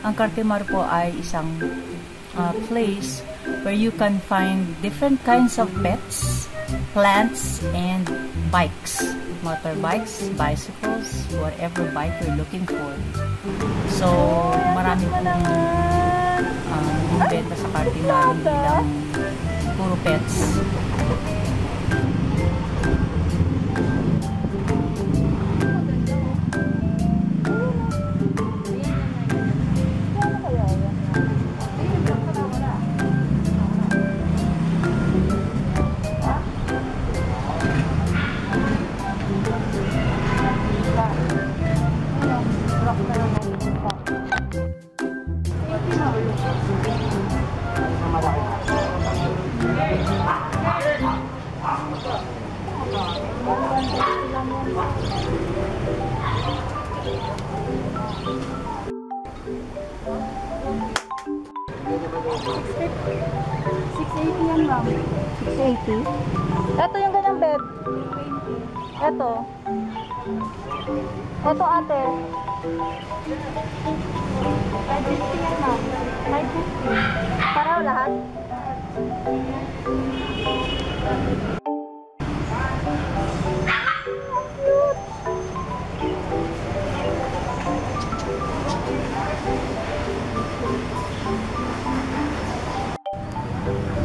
Ang Cartimar po ay isang place where you can find different kinds of pets, plants, and bikes. Motorbikes, bicycles, whatever bike you're looking for. So, marami pong benta sa Cartimar, hindi lang puro pets. $680 yan, ma'am. $680? Ito yung ganyang bed. Ito. Ito, ate. $550 yan, ma'am. $550. Paraw lahat?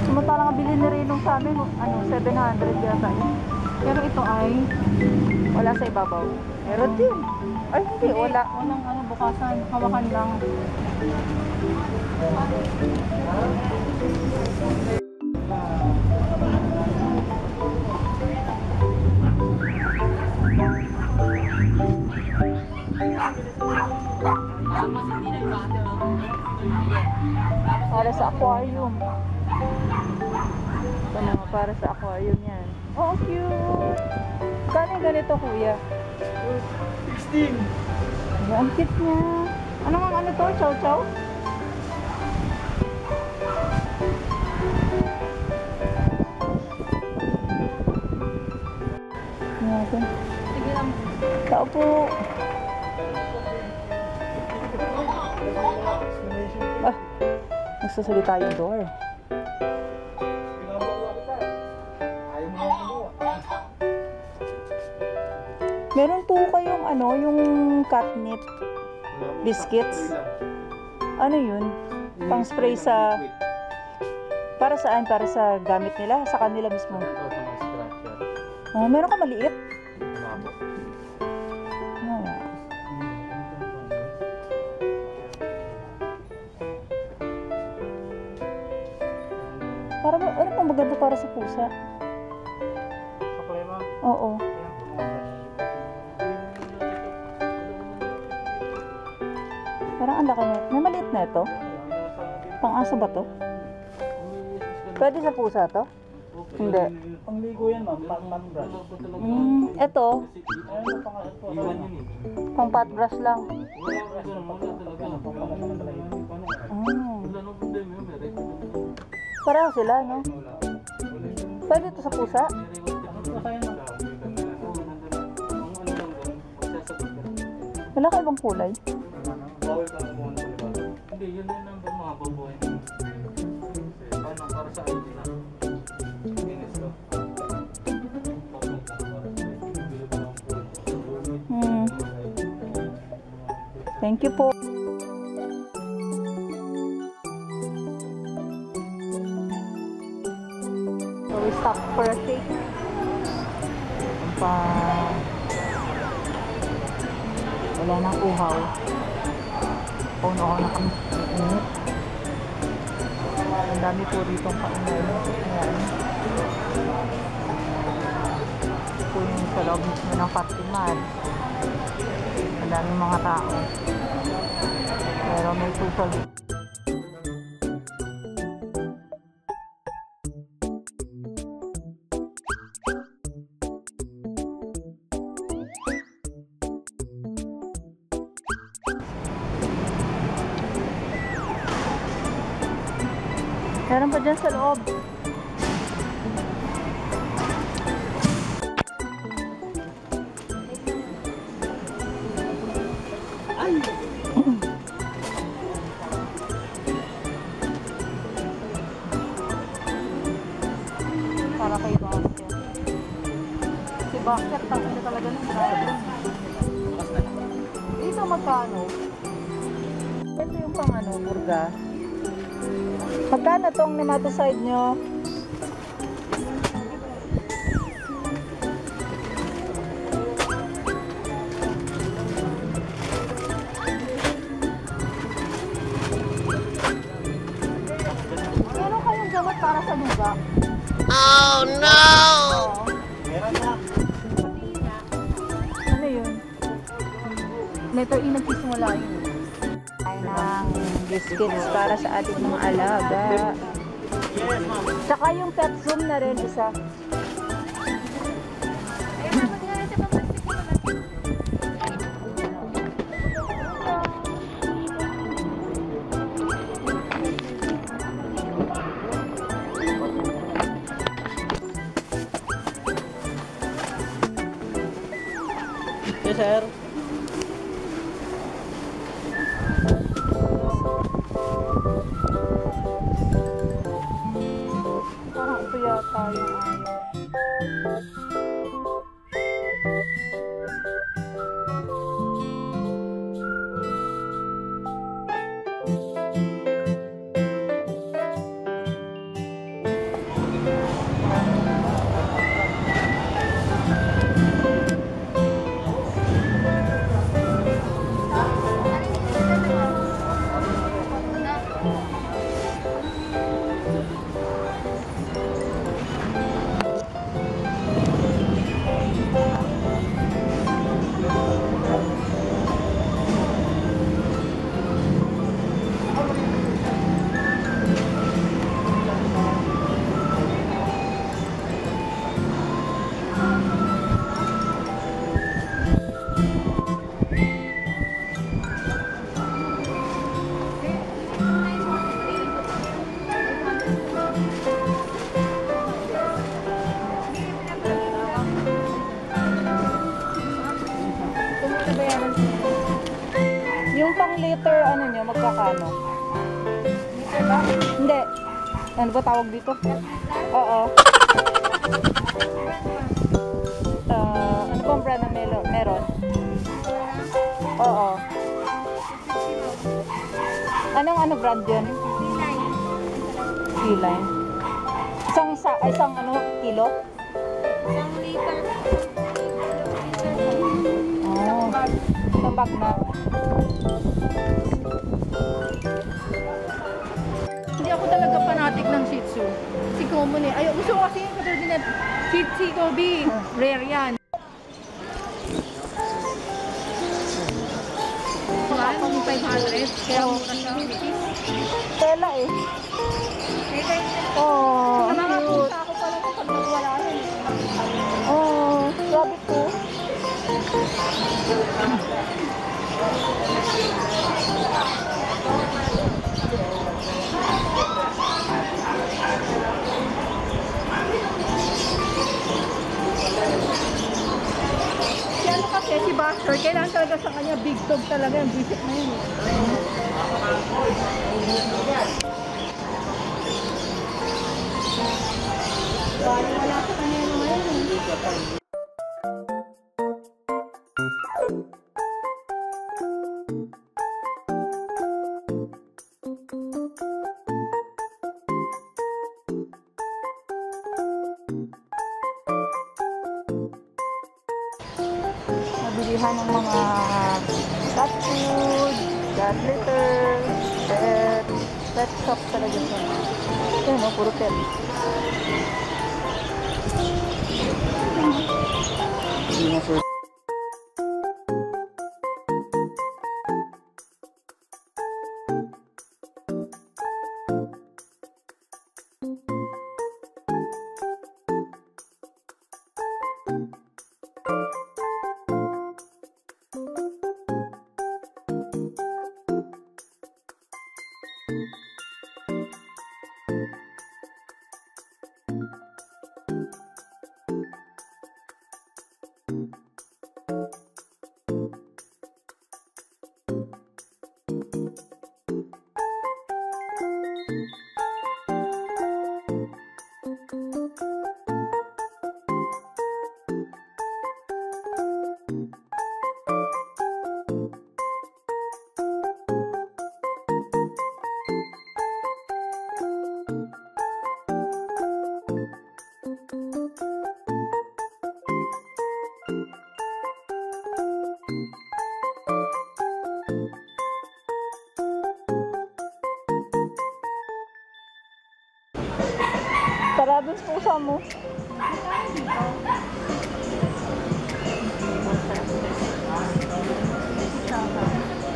Samantalang bilhin na rin nung sa amin, 700 yata yun. Pero ito ay wala sa ibabaw. Meron din. Ay hindi, wala. Walang bukasan, hawakan lang. Para sa aquarium. Ito naman para sa aquarium yan. Oh, cute! Kano yung ganito, kuya? 16! Ang cute niya. Ano nga to? Chow chow? Natin. Sige lang. Tao po. Nagsasalita yung door. Meron po kayong yung catnip biscuits. Ano yun? Pang spray sa... Para saan? Para sa gamit nila? Sa kanila mismo? Oh, meron ka maliit? Para ba, ano pang maganda para sa pusa? Problema? Oo. Parang ang laki na. May maliit na ito. Pang-aso ba to? Pwede sa pusa to? Hindi. Pangligo yan, ma'am. Pang-mat brush. Ito. Pang pot brush lang. Pareho sila, no? Pwede ito sa pusa? Wala ka ibang kulay? Hindi, yun yung number mga babuhay. Paano para sa ID na? Thank you po. So we stop for a shake. Wala nang uhaw. Puno ako na kami. Ang dami po rito ang painan. Ayan. Ito po yung sa loob mismo ng Cartimar. Ang daming mga tao. Pero may social dito. Meron pa dyan sa loob. para kay Baxter. Si Baxter, tangin na talaga ng problem. Dito magkano? Ito yung pang ano, burga. Magkano tong nematicide nyo? Meron kayong gamot para sa luga? Oh no! Meron na. Ano yun? Letter E nagsisimula yun. Ay ng biscuits para sa ating mga alaga. Yes, ma'am. Saka yung pet zoom na rin isa. Yes, sir. Parang ito yata yung ayaw. Yung pang liter, ano nyo, magkakano? Liter ba? Hindi. Ano ba tawag dito? Oo. Ano bang brand na meron? Oo. Anong brand yun? Beeline. Isang ano, kilo? Isang liter. Oh. Isang bag na. Hindi ako talaga fanatic ng Shih Tzu. Si common eh. Ay, gusto ko kasi yung katulad na Shih Tzu Kobe. Rare yan. Yung 500. Kaya mura siya. Tela eh. Oh, Sa mga cute. punta ako pa lang kapag nagwala yun. Oh, grabe to. Si ano kasi, si Baxter, kailangan talaga sa kanya big dog talaga. Yung visit na yun. Wala sa kanya yung ngayon. Nabilihan ng mga cat food, cat litter, pet shop talaga siya. Ayun no, puro pet. Hindi na, sir. Sarado sa pusa mo.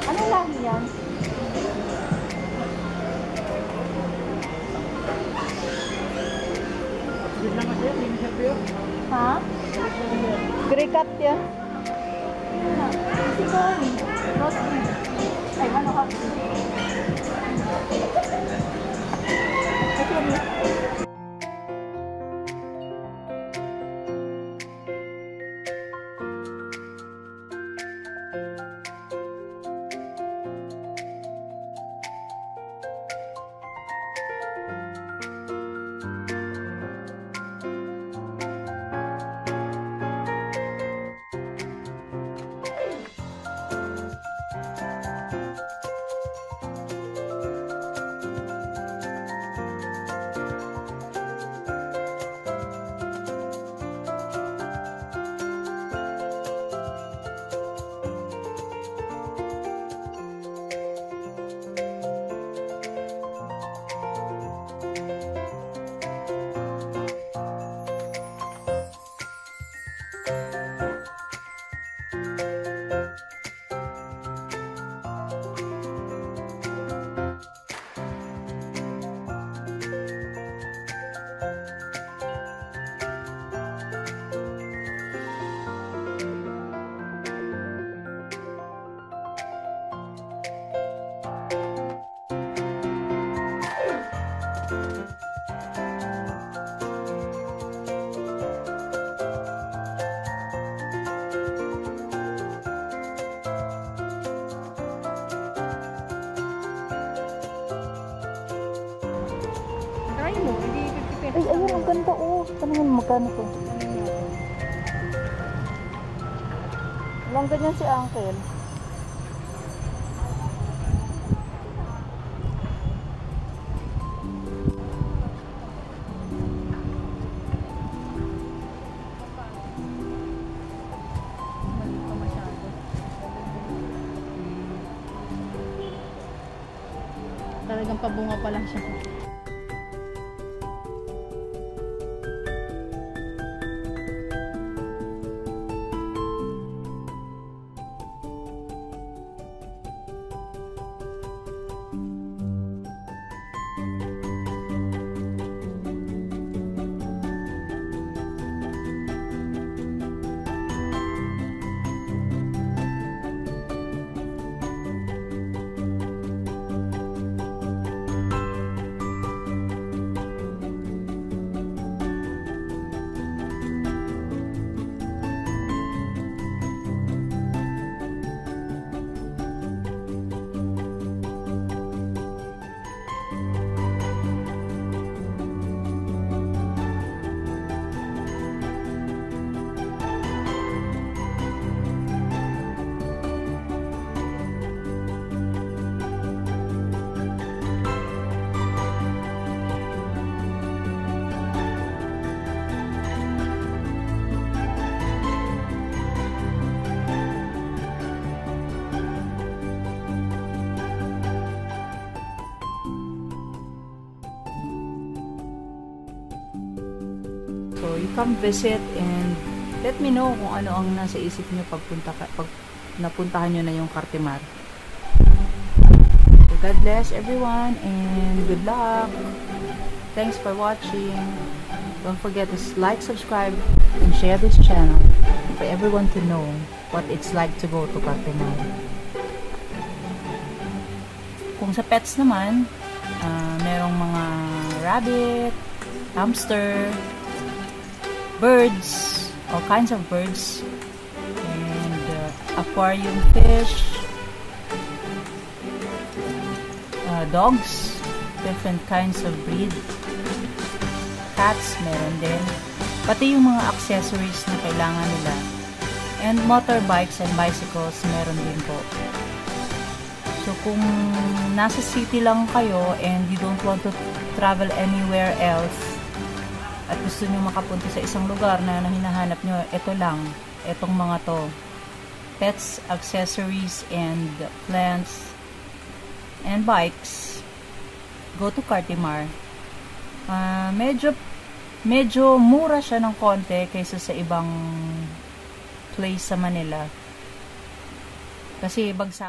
Ano lang yan? Ha? Grey cat yan? Sigari. Rosy. Ay, ano ka? Try mo, hindi Ay, ayun, ang ganda oh. Tanungin mo, magkano to? Walang ganyan si Uncle. Maliit pa masyado. Talagang pabunga pa lang siya. So, you come visit and let me know kung ano ang nasa isip nyo pag napuntahan nyo na yung Cartimar. So, God bless everyone and good luck. Thanks for watching. Don't forget to like, subscribe, and share this channel for everyone to know what it's like to go to Cartimar. Kung sa pets naman, merong mga rabbit, hamster, birds, all kinds of birds, and aquarium fish, dogs, different kinds of breed, cats, meron din, pati yung mga accessories na kailangan nila, and motorbikes and bicycles, meron din po. So kung nasa city lang kayo and you don't want to travel anywhere else, at gusto nyo makapunta sa isang lugar na hinahanap nyo, ito lang, itong mga to, pets, accessories, and plants, and bikes, go to Cartimar. Medyo medyo mura siya ng konti kaysa sa ibang place sa Manila. Kasi bagsak